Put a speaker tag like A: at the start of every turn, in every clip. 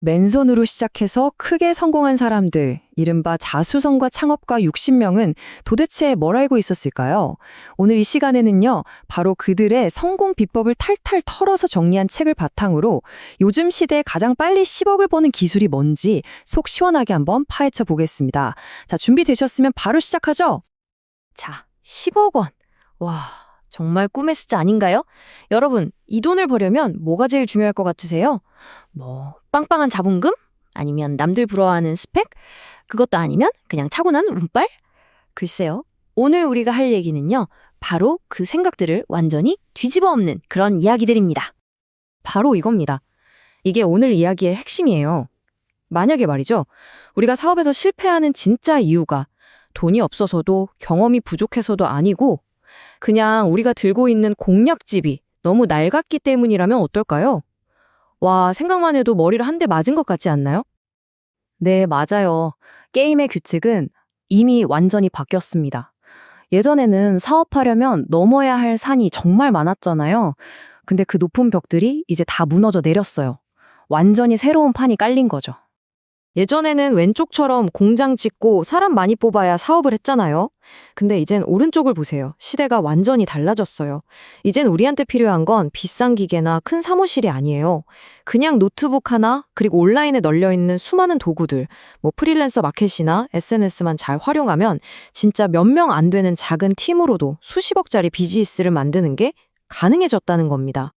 A: 맨손으로 시작해서 크게 성공한 사람들, 이른바 자수성가 창업가 60명은 도대체 뭘 알고 있었을까요? 오늘 이 시간에는요, 바로 그들의 성공 비법을 탈탈 털어서 정리한 책을 바탕으로 요즘 시대에 가장 빨리 10억을 버는 기술이 뭔지 속 시원하게 한번 파헤쳐 보겠습니다. 자, 준비되셨으면 바로 시작하죠? 자, 10억 원. 와, 정말 꿈의 숫자 아닌가요? 여러분, 이 돈을 벌려면 뭐가 제일 중요할 것 같으세요? 빵빵한 자본금? 아니면 남들 부러워하는 스펙? 그것도 아니면 그냥 타고난 운빨? 글쎄요. 오늘 우리가 할 얘기는요. 바로 그 생각들을 완전히 뒤집어 엎는 그런 이야기들입니다. 바로 이겁니다. 이게 오늘 이야기의 핵심이에요. 만약에 말이죠. 우리가 사업에서 실패하는 진짜 이유가 돈이 없어서도 경험이 부족해서도 아니고 그냥 우리가 들고 있는 공략집이 너무 낡았기 때문이라면 어떨까요? 와, 생각만 해도 머리를 한 대 맞은 것 같지 않나요? 네, 맞아요. 게임의 규칙은 이미 완전히 바뀌었습니다. 예전에는 사업하려면 넘어야 할 산이 정말 많았잖아요. 근데 그 높은 벽들이 이제 다 무너져 내렸어요. 완전히 새로운 판이 깔린 거죠. 예전에는 왼쪽처럼 공장 짓고 사람 많이 뽑아야 사업을 했잖아요. 근데 이젠 오른쪽을 보세요. 시대가 완전히 달라졌어요. 이젠 우리한테 필요한 건 비싼 기계나 큰 사무실이 아니에요. 그냥 노트북 하나, 그리고 온라인에 널려있는 수많은 도구들, 프리랜서 마켓이나 SNS만 잘 활용하면 진짜 몇 명 안 되는 작은 팀으로도 수십억짜리 비즈니스를 만드는 게 가능해졌다는 겁니다.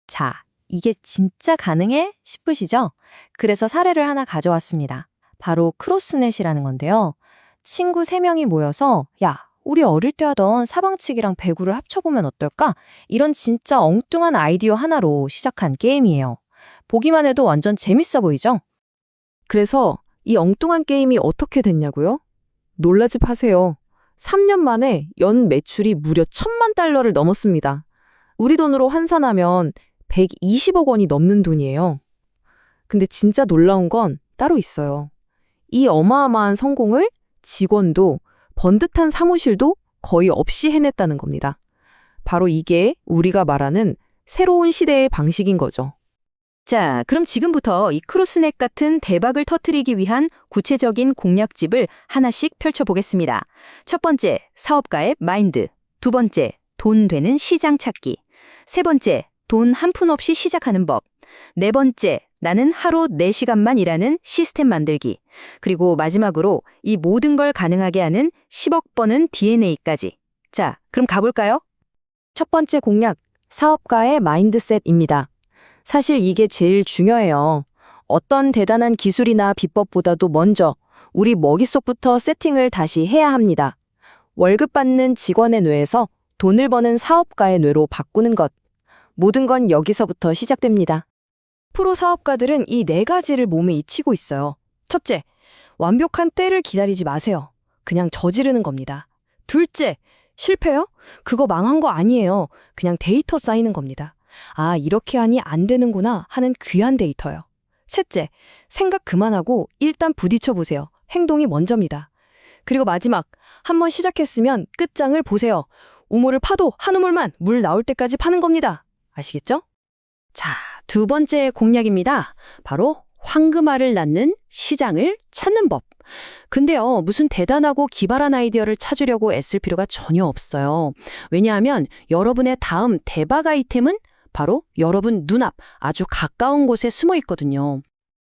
A: 자, 이게 진짜 가능해? 싶으시죠? 그래서 사례를 하나 가져왔습니다. 바로 크로스넷이라는 건데요. 친구 3명이 모여서 야, 우리 어릴 때 하던 사방치기랑 배구를 합쳐보면 어떨까? 이런 진짜 엉뚱한 아이디어 하나로 시작한 게임이에요. 보기만 해도 완전 재밌어 보이죠? 그래서 이 엉뚱한 게임이 어떻게 됐냐고요? 놀라지 마세요. 3년 만에 연 매출이 무려 1,000만 달러를 넘었습니다. 우리 돈으로 환산하면 120억 원이 넘는 돈이에요. 근데 진짜 놀라운 건 따로 있어요. 이 어마어마한 성공을 직원도 번듯한 사무실도 거의 없이 해냈다는 겁니다. 바로 이게 우리가 말하는 새로운 시대의 방식인 거죠. 자, 그럼 지금부터 이 크로스넷 같은 대박을 터뜨리기 위한 구체적인 공략집을 하나씩 펼쳐보겠습니다. 첫 번째, 사업가의 마인드. 두 번째, 돈 되는 시장 찾기. 세 번째, 돈 한 푼 없이 시작하는 법. 네 번째, 나는 하루 4시간만 일하는 시스템 만들기. 그리고 마지막으로 이 모든 걸 가능하게 하는 10억 버는 DNA까지. 자, 그럼 가볼까요? 첫 번째 공략, 사업가의 마인드셋입니다. 사실 이게 제일 중요해요. 어떤 대단한 기술이나 비법보다도 먼저 우리 머릿속부터 세팅을 다시 해야 합니다. 월급 받는 직원의 뇌에서 돈을 버는 사업가의 뇌로 바꾸는 것. 모든 건 여기서부터 시작됩니다. 프로 사업가들은 이 4가지를 몸에 익히고 있어요. 첫째, 완벽한 때를 기다리지 마세요. 그냥 저지르는 겁니다. 둘째, 실패요? 그거 망한 거 아니에요. 그냥 데이터 쌓이는 겁니다. 아, 이렇게 하니 안 되는구나 하는 귀한 데이터요. 셋째, 생각 그만하고 일단 부딪혀 보세요. 행동이 먼저입니다. 그리고 마지막, 한번 시작했으면 끝장을 보세요. 우물을 파도 한 우물만 물 나올 때까지 파는 겁니다. 아시겠죠? 자, 두 번째 공략입니다. 바로 황금알을 낳는 시장을 찾는 법. 근데요, 무슨 대단하고 기발한 아이디어를 찾으려고 애쓸 필요가 전혀 없어요. 왜냐하면 여러분의 다음 대박 아이템은 바로 여러분 눈앞 아주 가까운 곳에 숨어 있거든요.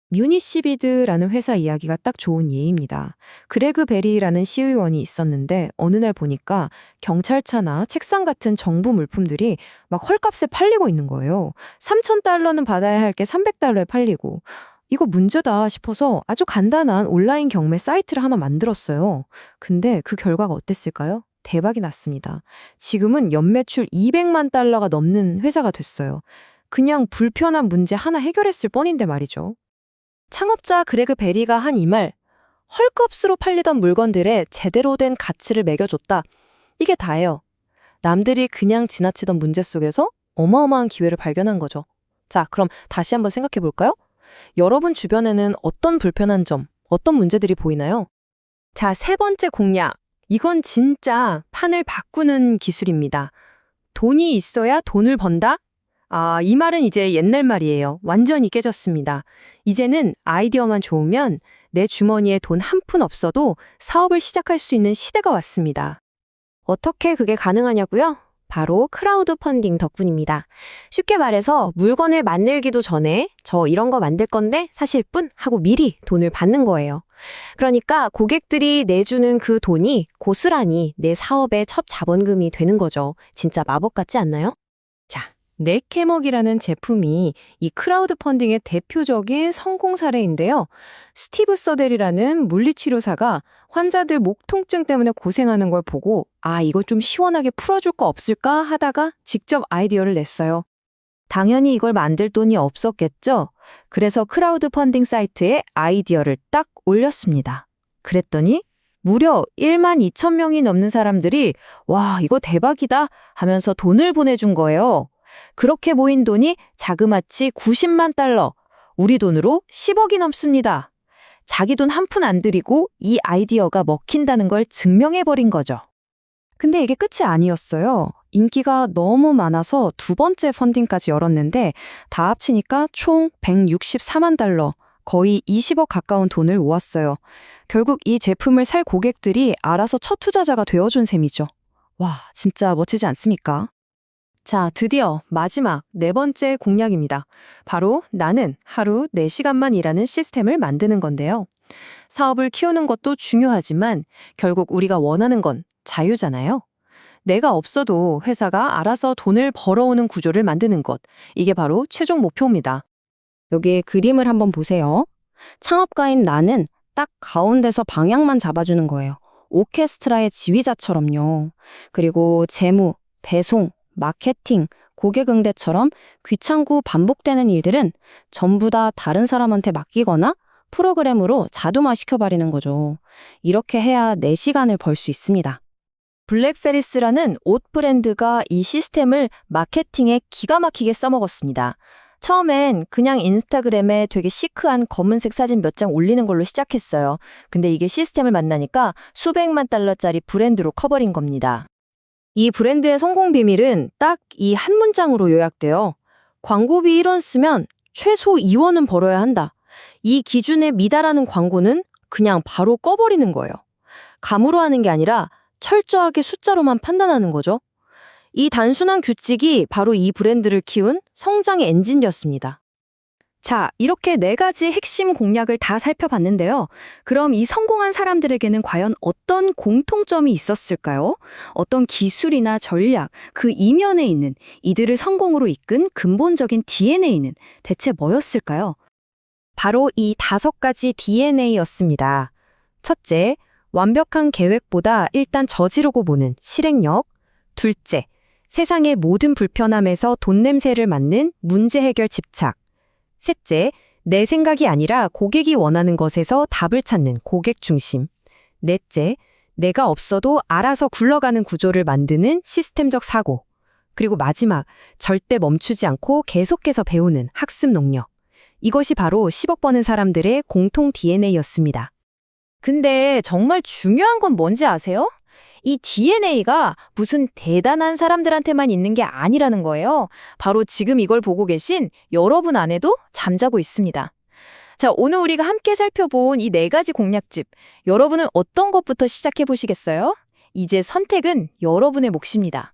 A: 뮤니시비드라는 회사 이야기가 딱 좋은 예입니다. 그레그 베리라는 시의원이 있었는데 어느 날 보니까 경찰차나 책상 같은 정부 물품들이 막 헐값에 팔리고 있는 거예요. 3,000달러는 받아야 할 게 300달러에 팔리고 이거 문제다 싶어서 아주 간단한 온라인 경매 사이트를 하나 만들었어요. 근데 그 결과가 어땠을까요? 대박이 났습니다. 지금은 연매출 200만 달러가 넘는 회사가 됐어요. 그냥 불편한 문제 하나 해결했을 뻔인데 말이죠. 창업자 그레그 베리가 한 이 말, 헐값으로 팔리던 물건들에 제대로 된 가치를 매겨줬다. 이게 다예요. 남들이 그냥 지나치던 문제 속에서 어마어마한 기회를 발견한 거죠. 자, 그럼 다시 한번 생각해 볼까요? 여러분 주변에는 어떤 불편한 점, 어떤 문제들이 보이나요? 자, 세 번째 공략. 이건 진짜 판을 바꾸는 기술입니다. 돈이 있어야 돈을 번다? 이 말은 이제 옛날 말이에요. 완전히 깨졌습니다. 이제는 아이디어만 좋으면 내 주머니에 돈 한 푼 없어도 사업을 시작할 수 있는 시대가 왔습니다.
B: 어떻게 그게 가능하냐고요? 바로 크라우드 펀딩 덕분입니다. 쉽게 말해서 물건을 만들기도 전에 저 이런 거 만들 건데 사실 뿐 하고 미리 돈을 받는 거예요. 그러니까 고객들이 내주는 그 돈이 고스란히 내 사업의 첫 자본금이 되는 거죠. 진짜 마법 같지 않나요?
A: 넥캐먹이라는 제품이 이 크라우드 펀딩의 대표적인 성공 사례인데요. 스티브 서델이라는 물리치료사가 환자들 목 통증 때문에 고생하는 걸 보고 이거 좀 시원하게 풀어줄 거 없을까 하다가 직접 아이디어를 냈어요. 당연히 이걸 만들 돈이 없었겠죠. 그래서 크라우드 펀딩 사이트에 아이디어를 딱 올렸습니다. 그랬더니 무려 1만 2천 명이 넘는 사람들이 와, 이거 대박이다 하면서 돈을 보내준 거예요. 그렇게 모인 돈이 자그마치 90만 달러, 우리 돈으로 10억이 넘습니다. 자기 돈 한 푼 안 들이고 이 아이디어가 먹힌다는 걸 증명해버린 거죠. 근데 이게 끝이 아니었어요. 인기가 너무 많아서 두 번째 펀딩까지 열었는데 다 합치니까 총 164만 달러, 거의 20억 가까운 돈을 모았어요. 결국 이 제품을 살 고객들이 알아서 첫 투자자가 되어준 셈이죠. 와, 진짜 멋지지 않습니까? 자, 드디어 마지막 네 번째 공략입니다. 바로 나는 하루 4시간만 일하는 시스템을 만드는 건데요. 사업을 키우는 것도 중요하지만 결국 우리가 원하는 건 자유잖아요. 내가 없어도 회사가 알아서 돈을 벌어오는 구조를 만드는 것. 이게 바로 최종 목표입니다.
B: 여기 그림을 한번 보세요. 창업가인 나는 딱 가운데서 방향만 잡아주는 거예요. 오케스트라의 지휘자처럼요. 그리고 재무, 배송, 마케팅, 고객 응대처럼 귀찮고 반복되는 일들은 전부 다 다른 사람한테 맡기거나 프로그램으로 자동화 시켜버리는 거죠. 이렇게 해야 내 시간을 벌 수 있습니다.
A: 블랙페리스라는 옷 브랜드가 이 시스템을 마케팅에 기가 막히게 써먹었습니다. 처음엔 그냥 인스타그램에 되게 시크한 검은색 사진 몇 장 올리는 걸로 시작했어요. 근데 이게 시스템을 만나니까 수백만 달러짜리 브랜드로 커버린 겁니다. 이 브랜드의 성공 비밀은 딱 이 한 문장으로 요약돼요. 광고비 1원 쓰면 최소 2원은 벌어야 한다. 이 기준에 미달하는 광고는 그냥 바로 꺼버리는 거예요. 감으로 하는 게 아니라 철저하게 숫자로만 판단하는 거죠. 이 단순한 규칙이 바로 이 브랜드를 키운 성장의 엔진이었습니다. 자, 이렇게 4가지 핵심 공략을 다 살펴봤는데요. 그럼 이 성공한 사람들에게는 과연 어떤 공통점이 있었을까요? 어떤 기술이나 전략, 그 이면에 있는 이들을 성공으로 이끈 근본적인 DNA는 대체 뭐였을까요? 바로 이 5가지 DNA였습니다. 첫째, 완벽한 계획보다 일단 저지르고 보는 실행력. 둘째, 세상의 모든 불편함에서 돈 냄새를 맡는 문제 해결 집착. 셋째, 내 생각이 아니라 고객이 원하는 것에서 답을 찾는 고객 중심. 넷째, 내가 없어도 알아서 굴러가는 구조를 만드는 시스템적 사고. 그리고 마지막, 절대 멈추지 않고 계속해서 배우는 학습 능력. 이것이 바로 10억 버는 사람들의 공통 DNA였습니다. 근데 정말 중요한 건 뭔지 아세요? 이 DNA가 무슨 대단한 사람들한테만 있는 게 아니라는 거예요. 바로 지금 이걸 보고 계신 여러분 안에도 잠자고 있습니다. 자, 오늘 우리가 함께 살펴본 이 4가지 공략집, 여러분은 어떤 것부터 시작해 보시겠어요? 이제 선택은 여러분의 몫입니다.